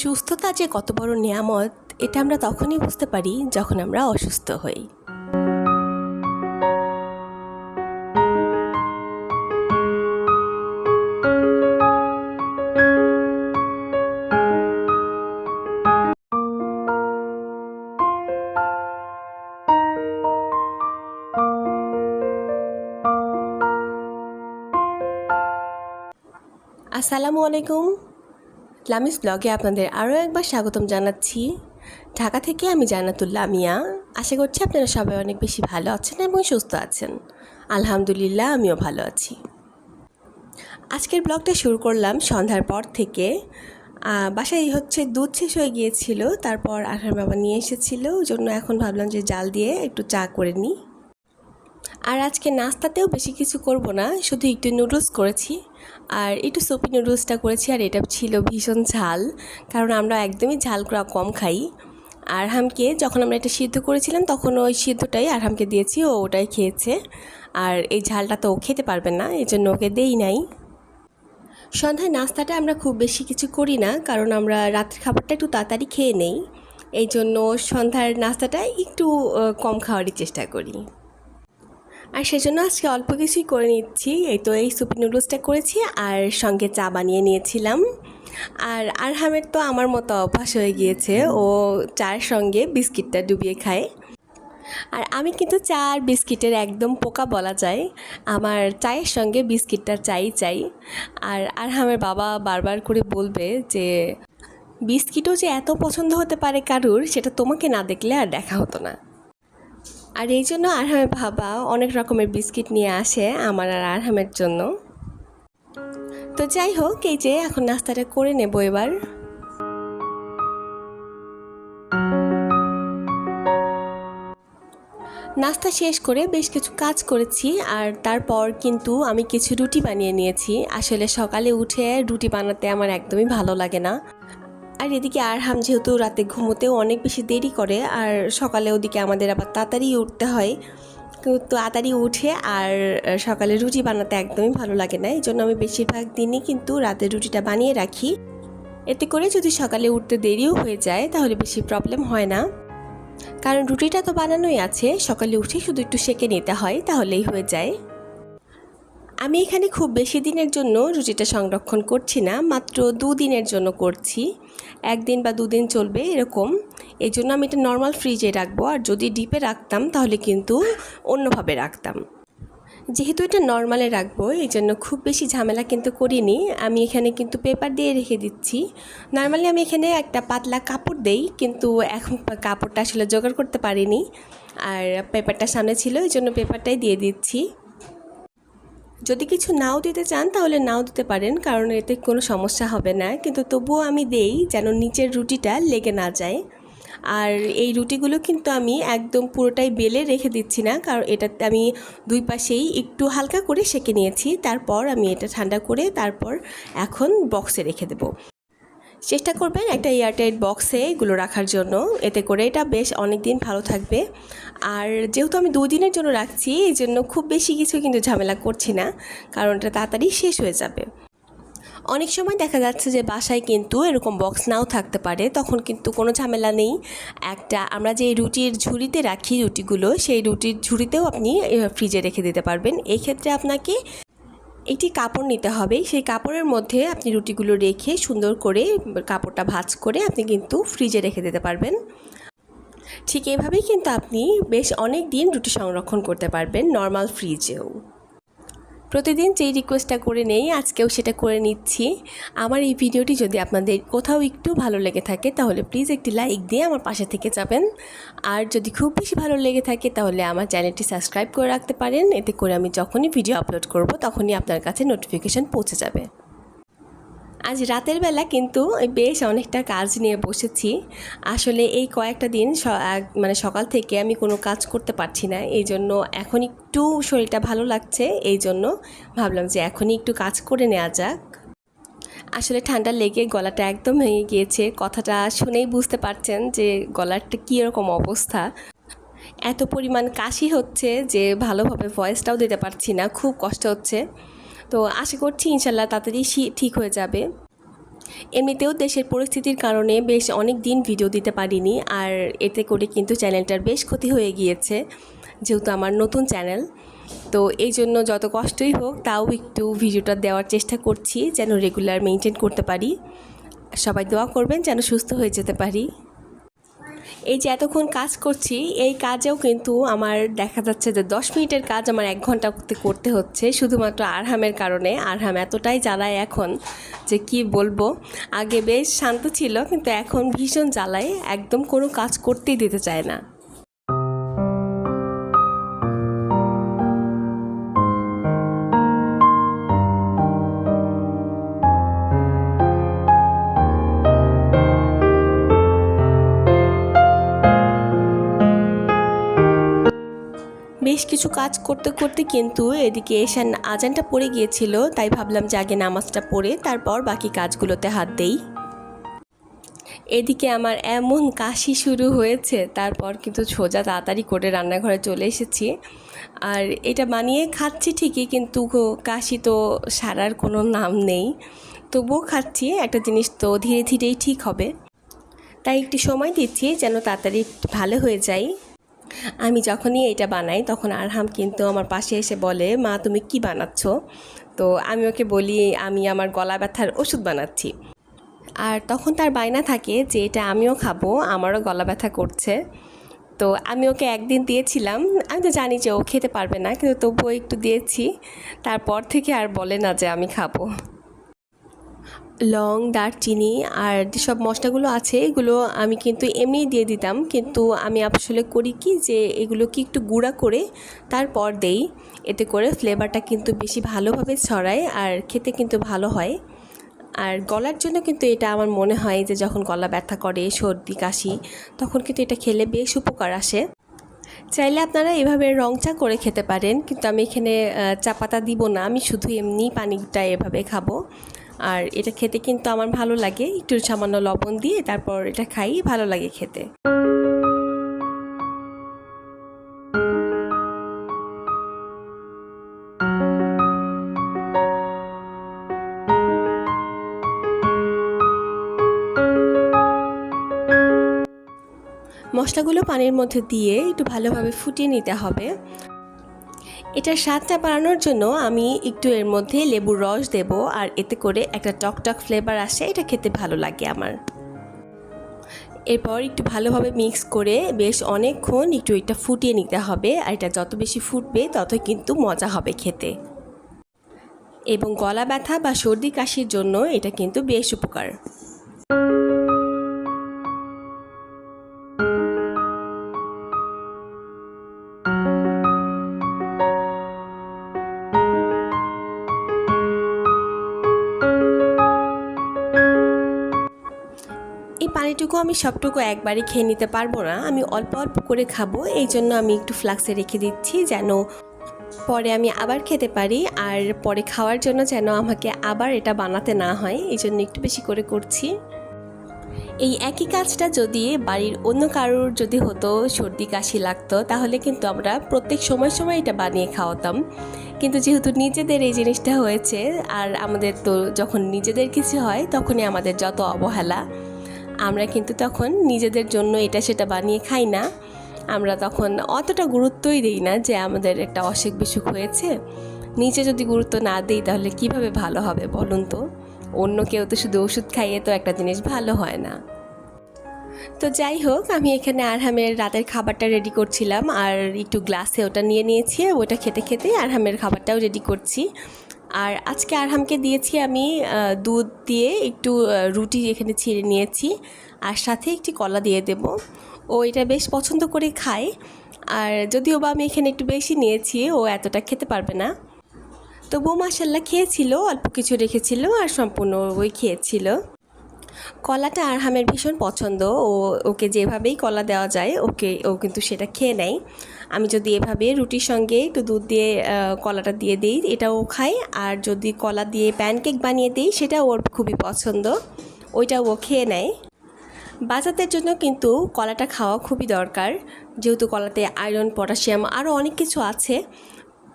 সুস্থতা যে কত বড় নিয়ামত এটা আমরা তখনই বুঝতে পারি যখন আমরা অসুস্থ হই। আসসালামু আলাইকুম। লামিস ব্লগে আপনাদের আরও একবার স্বাগতম জানাচ্ছি। ঢাকা থেকে আমি জান্নাতুল্লাহ মিয়া। আশা করছি আপনারা সবাই অনেক বেশি ভালো আছেন এবং সুস্থ আছেন। আলহামদুলিল্লাহ, আমিও ভালো আছি। আজকের ব্লগটা শুরু করলাম সন্ধ্যার পর থেকে। বাসায় দুধ শেষ হয়ে গিয়েছিল, তারপর আরহাম বাবা নিয়ে এসেছিল, ওই জন্য এখন ভাবলাম যে জাল দিয়ে একটু চা করে নিই। আর আজকে নাস্তাতেও বেশি কিছু করব না, শুধু একটু নুডলস করেছি আর একটু সুপি নুডলসটা করেছি। আর এটা ছিল ভীষণ ঝাল, কারণ আমরা একদমই ঝাল কম খাই। আরহামকে যখন আমরা এটা সিদ্ধ করেছিলাম তখন ওই সিদ্ধটাই আরহামকে দিয়েছি, ও ওটাই খেয়েছে। আর এই ঝালটা তো ও খেতে পারবে না, এই জন্য ওকে দেই নাই। সন্ধ্যায় নাস্তাটা আমরা খুব বেশি কিছু করি না, কারণ আমরা রাতের খাবারটা একটু তাড়াতাড়ি খেয়ে নেই, এই জন্য সন্ধ্যার নাস্তাটা একটু কম খাওয়ারই চেষ্টা করি। আর সেজন্য আজকে অল্প কিছুই করে নিচ্ছি। এই সুপি নুডলসটা করেছি আর সঙ্গে চা বানিয়ে নিয়েছিলাম। আর আরহামের তো আমার মতো অভ্যাস হয়ে গিয়েছে, ও চায়ের সঙ্গে বিস্কিটটা ডুবিয়ে খায়। আর আমি কিন্তু চা আর বিস্কিটের একদম পোকা বলা যায়, আমার চায়ের সঙ্গে বিস্কিটটা চাই। আর আরহামের বাবা বারবার করে বলবে যে বিস্কিটও যে এত পছন্দ হতে পারে কারুর, সেটা তোমাকে না দেখলে আর দেখা হতো না। আর এই জন্য আরহামের বাবা অনেক রকমের বিস্কিট নিয়ে আসে আমার আর আরহামের জন্য। তো যাই হোক, এই যে এখন নাস্তাটা করে নেব এবার। নাস্তা শেষ করে বেশ কিছু কাজ করেছি, আর তারপর কিন্তু আমি কিছু রুটি বানিয়ে নিয়েছি। আসলে সকালে উঠে রুটি বানাতে আমার একদমই ভালো লাগে না। আর এদিকে আরহাম যেহেতু রাতে ঘুমোতেও অনেক বেশি দেরি করে, আর সকালে ওদিকে আমাদের আবার তাড়াতাড়ি উঠতে হয়, তো তাড়াতাড়ি উঠে আর সকালে রুটি বানাতে একদমই ভালো লাগে না। এই জন্য আমি বেশিরভাগ দিনই কিন্তু রাতে রুটিটা বানিয়ে রাখি। এতে করে যদি সকালে উঠতে দেরিও হয়ে যায় তাহলে বেশি প্রবলেম হয় না, কারণ রুটিটা তো বানানোই আছে, সকালে উঠে শুধু একটু সেঁকে নিতে হয়, তাহলেই হয়ে যায়। আমি এখানে খুব বেশি দিনের জন্য রুটিটা সংরক্ষণ করছি না, মাত্র 2 দিনের জন্য করছি। 1 দিন বা 2 দিন চলবে এরকম। এই জন্য আমি এটা নর্মাল ফ্রিজে রাখবো, আর যদি ডিপে রাখতাম তাহলে কিন্তু অন্যভাবে রাখতাম। যেহেতু এটা নর্মালে রাখবো এই জন্য খুব বেশি ঝামেলা কিন্তু করিনি। আমি এখানে কিন্তু পেপার দিয়ে রেখে দিচ্ছি। নর্মালি আমি এখানে একটা পাতলা কাপড় দেই, কিন্তু এখন কাপড়টা আসলে জোগাড় করতে পারিনি, আর পেপারটা সামনে ছিল, এই জন্য পেপারটাই দিয়ে দিচ্ছি। যদি কিছু নাও দিতে চান তাহলে নাও দিতে পারেন, কারণ এতে কোনো সমস্যা হবে না, কিন্তু তবুও আমি দেই যেন নিচের রুটিটা লেগে না যায়। আর এই রুটিগুলো কিন্তু আমি একদম পুরোটাই বেলে রেখে দিচ্ছি না, কারণ এটাতে আমি 2 পাশেই একটু হালকা করে সেঁকে নিয়েছি। তারপর আমি এটা ঠান্ডা করে তারপর এখন বক্সে রেখে দেব। চেষ্টা করবেন একটা এয়ারটাইট বক্সে এগুলো রাখার জন্য, এতে করে এটা বেশ অনেক দিন ভালো থাকবে। আর যেহেতু আমি 2 দিনের জন্য রাখছি, এই জন্য খুব বেশি কিছু কিন্তু ঝামেলা করছি না, কারণ এটা তাড়াতাড়ি শেষ হয়ে যাবে। অনেক সময় দেখা যাচ্ছে যে বাসায় কিন্তু এরকম বক্স নাও থাকতে পারে, তখন কিন্তু কোনো ঝামেলা নেই। আমরা যে রুটির ঝুড়িতে রাখি রুটিগুলো, সেই রুটির ঝুড়িতেও আপনি ফ্রিজে রেখে দিতে পারবেন। এই ক্ষেত্রে আপনাকে একটি কাপড় নিতে হবে, সেই কাপড়ের মধ্যে আপনি রুটিগুলো রেখে সুন্দর করে কাপড়টা ভাঁজ করে আপনি কিন্তু ফ্রিজে রেখে দিতে পারবেন। ঠিক এভাবেই কিন্তু আপনি বেশ অনেক দিন রুটি সংরক্ষণ করতে পারবেন নর্মাল ফ্রিজেও। প্রতিদিন যেই রিকোয়েস্টটা করে নেই, আজকেও সেটা করে নিচ্ছি। আমার এই ভিডিওটি যদি আপনাদের কোথাও একটু ভালো লেগে থাকে তাহলে প্লিজ একটি লাইক দিয়ে আমার পাশে থেকে যাবেন। আর যদি খুব বেশি ভালো লেগে থাকে তাহলে আমার চ্যানেলটি সাবস্ক্রাইব করে রাখতে পারেন, এতে করে আমি যখনই ভিডিও আপলোড করব তখনই আপনার কাছে নোটিফিকেশন পৌঁছে যাবে। আজ রাতের বেলা কিন্তু বেশ অনেকটা কাজ নিয়ে বসেছি। আসলে এই কয়েকটা দিন সকাল থেকে আমি কোনো কাজ করতে পারছি না, এই জন্য এখন একটু শরীরটা ভালো লাগছে, এই জন্য ভাবলাম যে এখনই একটু কাজ করে নেওয়া যাক। আসলে ঠান্ডা লেগে গলাটা একদম ভেঙে গিয়েছে, কথাটা শুনেই বুঝতে পারছেন যে গলাটা কীরকম অবস্থা। এত পরিমাণ কাশি হচ্ছে যে ভালোভাবে ভয়েসটাও দিতে পারছি না, খুব কষ্ট হচ্ছে। তো আশা করছি ইনশাল্লাহ তাড়াতাড়ি ঠিক হয়ে যাবে। এমনিতেও দেশের পরিস্থিতির কারণে বেশ অনেক দিন ভিডিও দিতে পারিনি, আর এতে করে কিন্তু চ্যানেলটার বেশ ক্ষতি হয়ে গিয়েছে, যেহেতু আমার নতুন চ্যানেল। তো এই জন্য যত কষ্টই হোক তাও একটু ভিডিওটা দেওয়ার চেষ্টা করছি যেন রেগুলার মেনটেন করতে পারি। সবাই দোয়া করবেন যেন সুস্থ হয়ে যেতে পারি। এই যে এতক্ষণ কাজ করছি, এই কাজেও কিন্তু আমার দেখা যাচ্ছে যে 10 মিনিটের কাজ আমার 1 ঘন্টা করতে হচ্ছে, শুধুমাত্র আরহামের কারণে। আরহাম এতটাই জ্বালায় এখন যে কি বলবো। আগে বেশ শান্ত ছিল, কিন্তু এখন ভীষণ জ্বালায়, একদম কোনো কাজ করতেই দিতে চায় না। বেশ কিছু কাজ করতে করতে কিন্তু এদিকে এশার আজানটা পড়ে গিয়েছিল, তাই ভাবলাম যে আগে নামাজটা পড়ে তারপর বাকি কাজগুলোতে হাত দেই। এদিকে আমার এমন কাশি শুরু হয়েছে, তারপর কিন্তু সোজা তাড়াতাড়ি করে রান্নাঘরে চলে এসেছি। আর এটা বানিয়ে খাচ্ছি ঠিকই, কিন্তু কাশি তো সারার কোনো নাম নেই। তবুও খাচ্ছি, একটা জিনিস তো ধীরে ধীরেই ঠিক হবে, তাই একটু সময় দিচ্ছি যেন তাড়াতাড়ি ভালো হয়ে যায়। আমি যখনই এটা বানাই তখন আরহাম কিন্তু আমার পাশে এসে বলে, মা তুমি কি বানাচ্ছ? তো আমি ওকে বলি আমি আমার গলা ব্যথার ওষুধ বানাচ্ছি। আর তখন তার বায়না থাকে যে এটা আমিও খাবো, আমারও গলা ব্যথা করছে। তো আমি ওকে একদিন দিয়েছিলাম, আমি তো জানি যে ও খেতে পারবে না, কিন্তু তবুও একটু দিয়েছি। তারপর থেকে আর বলে না যে আমি খাবো। লং, দারচিনি আর যেসব মশলাগুলো আছে এগুলো আমি কিন্তু এমনিই দিয়ে দিতাম, কিন্তু আমি আসলে করি কি যে এগুলোকে একটু গুঁড়া করে তারপর দেই। এতে করে ফ্লেভারটা কিন্তু বেশি ভালোভাবে ছড়ায় আর খেতে কিন্তু ভালো হয়। আর গলার জন্য কিন্তু এটা আমার মনে হয় যে যখন গলা ব্যথা করে, সর্দি কাশি, তখন কিন্তু এটা খেলে বেশ উপকার আসে। চাইলে আপনারা এভাবে রং চা করে খেতে পারেন, কিন্তু আমি এখানে চা পাতা দিব না, আমি শুধু এমনি পানিটা এভাবে খাবো। আর এটা খেতে কিন্তু আমার ভালো লাগে, একটু সামান্য লবণ দিয়ে তারপর এটা খাই, ভালো লাগে খেতে। মশলাগুলো পানির মধ্যে দিয়ে একটু ভালোভাবে ফুটিয়ে নিতে হবে। এটার স্বাদটা বাড়ানোর জন্য আমি একটু এর মধ্যে লেবুর রস দেব, আর এতে করে একটা টকটক ফ্লেভার আসে, এটা খেতে ভালো লাগে আমার। এরপর একটু ভালোভাবে মিক্স করে বেশ অনেকক্ষণ একটু এটা ফুটিয়ে নিতে হবে, আর এটা যত বেশি ফুটবে ততই কিন্তু মজা হবে খেতে। এবং গলা ব্যথা বা সর্দি কাশির জন্য এটা কিন্তু বেশ উপকার। এই পানিটুকু আমি সবটুকু একবারই খেয়ে নিতে পারবো না, আমি অল্প অল্প করে খাবো, এই জন্য আমি একটু ফ্লাক্সে রেখে দিচ্ছি যেন পরে আমি আবার খেতে পারি। আর পরে খাওয়ার জন্য যেন আমাকে আবার এটা বানাতে না হয়, এই জন্য একটু বেশি করে করছি। এই একই কাজটা যদি বাড়ির অন্য কারোর যদি হতো, সর্দি কাশি লাগতো, তাহলে কিন্তু আমরা প্রত্যেক সময় সময় এটা বানিয়ে খাওয়াতাম। কিন্তু যেহেতু নিজেদের এই জিনিসটা হয়েছে, আর আমাদের তো যখন নিজেদের কিছু হয় তখনই আমাদের যত অবহেলা, আমরা কিন্তু তখন নিজেদের জন্য এটা সেটা বানিয়ে খাই না। আমরা তখন অতটা গুরুত্বই দিই না যে আমাদের একটা অসুখ বিসুখ হয়েছে। নিজে যদি গুরুত্ব না দিই তাহলে কিভাবে ভালো হবে বলুন তো? অন্য কেউ তো শুধু ওষুধ খাইয়ে তো একটা জিনিস ভালো হয় না। তো যাই হোক, আমি এখানে আরহামের রাতের খাবারটা রেডি করছিলাম, আর একটু গ্লাসে ওটা নিয়ে নিয়েছি, ওটা খেতে খেতে আরহামের খাবারটাও রেডি করছি। আর আজকে আরহামকে দিয়েছি আমি দুধ দিয়ে একটু রুটি এখানে ছিঁড়ে নিয়েছি, আর সাথে একটি কলা দিয়ে দেব। ও এটা বেশ পছন্দ করে খায়, আর যদিও বা আমি এখানে একটু বেশি নিয়েছি, ও এতটা খেতে পারবে না। তবুও মাশাল্লাহ খেয়েছিল, অল্প কিছু রেখেছিল আর সম্পূর্ণ ওই খেয়েছিল। কলাটা আরহামের ভীষণ পছন্দ, ওকে যেভাবেই কলা দেওয়া যায় ও কিন্তু সেটা খেয়ে নেয়। আমি যদি এভাবে রুটির সঙ্গে একটু দুধ দিয়ে কলাটা দিয়ে দিই, এটাও খায়। আর যদি কলা দিয়ে প্যানকেক বানিয়ে দিই, সেটা ওর খুবই পছন্দ, ওইটাও ও খেয়ে নেয়। বাচ্চাদের জন্য কিন্তু কলাটা খাওয়া খুবই দরকার, যেহেতু কলাতে আয়রন, পটাশিয়াম আরও অনেক কিছু আছে।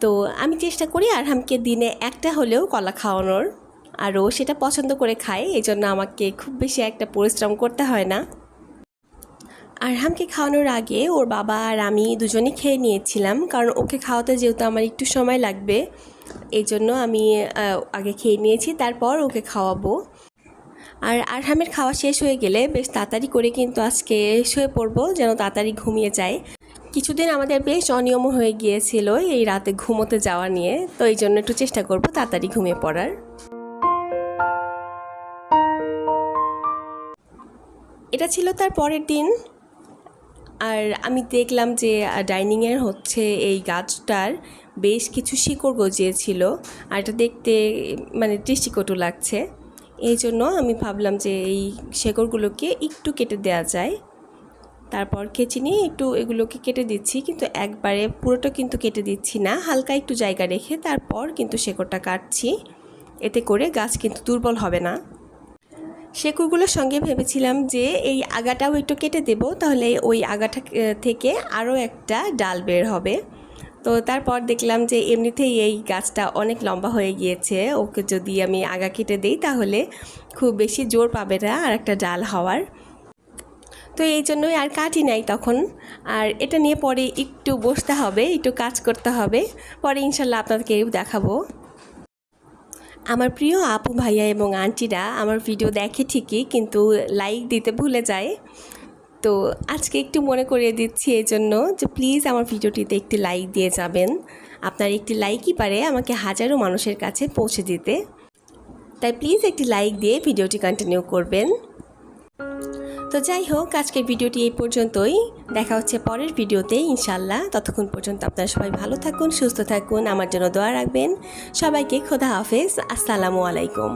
তো আমি চেষ্টা করি আরহামকে দিনে একটা হলেও কলা খাওয়ানোর। আর ও সেটা পছন্দ করে খায়, এই জন্য আমাকে খুব বেশি একটা পরিশ্রম করতে হয় না। আরহামকে খাওয়ানোর আগে ওর বাবা আর আমি দুজনেই খেয়ে নিয়েছিলাম, কারণ ওকে খাওয়াতে যেহেতু আমার একটু সময় লাগবে, এই জন্য আমি আগে খেয়ে নিয়েছি, তারপর ওকে খাওয়াবো। আর আরহামের খাওয়া শেষ হয়ে গেলে বেশ তাড়াতাড়ি করে কিন্তু আজকে শুয়ে পড়বো, যেন তাড়াতাড়ি ঘুমিয়ে যায়। কিছুদিন আমাদের বেশ অনিয়ম হয়ে গিয়েছিল এই রাতে ঘুমোতে যাওয়া নিয়ে, তো এই জন্য একটু চেষ্টা করবো তাড়াতাড়ি ঘুমিয়ে পড়ার। এটা ছিল তার পরের দিন। আর আমি দেখলাম যে ডাইনিংয়ের এই গাছটার বেশ কিছু শিকড় গজিয়েছিল, আর এটা দেখতে মানে দৃষ্টিকটু লাগছে। এই জন্য আমি ভাবলাম যে এই শিকড়গুলোকে একটু কেটে দেওয়া যায়। তারপর কেচি নিয়ে একটু এগুলোকে কেটে দিচ্ছি, কিন্তু একবারে পুরোটা কিন্তু কেটে দিচ্ছি না, হালকা একটু জায়গা রেখে তারপর কিন্তু শিকড়টা কাটছি। এতে করে গাছ কিন্তু দুর্বল হবে না। শিকড়গুলোর সঙ্গে ভেবেছিলাম যে এই আগাটাও একটু কেটে দেব, তাহলে ওই আগাটা থেকে আরও একটা ডাল বের হবে। তো তারপর দেখলাম যে এমনিতেই এই গাছটা অনেক লম্বা হয়ে গিয়েছে, ওকে যদি আমি আগা কেটে দিই তাহলে খুব বেশি জোর পাবে না আর একটা ডাল হওয়ার। তো এই জন্যই আর কাটি নাই তখন। আর এটা নিয়ে পরে একটু বসতে হবে, একটু কাজ করতে হবে, পরে ইনশাল্লাহ আপনাদেরকে দেখাবো। আমার প্রিয় আপু ভাইয়া এবং আন্টিরা আমার ভিডিও দেখে ঠিকই, কিন্তু লাইক দিতে ভুলে যায়। তো আজকে একটু মনে করিয়ে দিচ্ছি এই জন্য যে প্লিজ আমার ভিডিওটিতে একটি লাইক দিয়ে যাবেন। আপনার একটি লাইকই পারে আমাকে হাজারো মানুষের কাছে পৌঁছে দিতে, তাই প্লিজ একটি লাইক দিয়ে ভিডিওটি কন্টিনিউ করবেন। তো যাই হোক, আজকের ভিডিওটি এই পর্যন্তই। দেখা হচ্ছে পরের ভিডিওতে ইনশাল্লাহ। ততক্ষণ পর্যন্ত আপনারা সবাই ভালো থাকুন, সুস্থ থাকুন, আমার জন্য দোয়া রাখবেন। সবাইকে খোদা হাফেজ, আসসালামু আলাইকুম।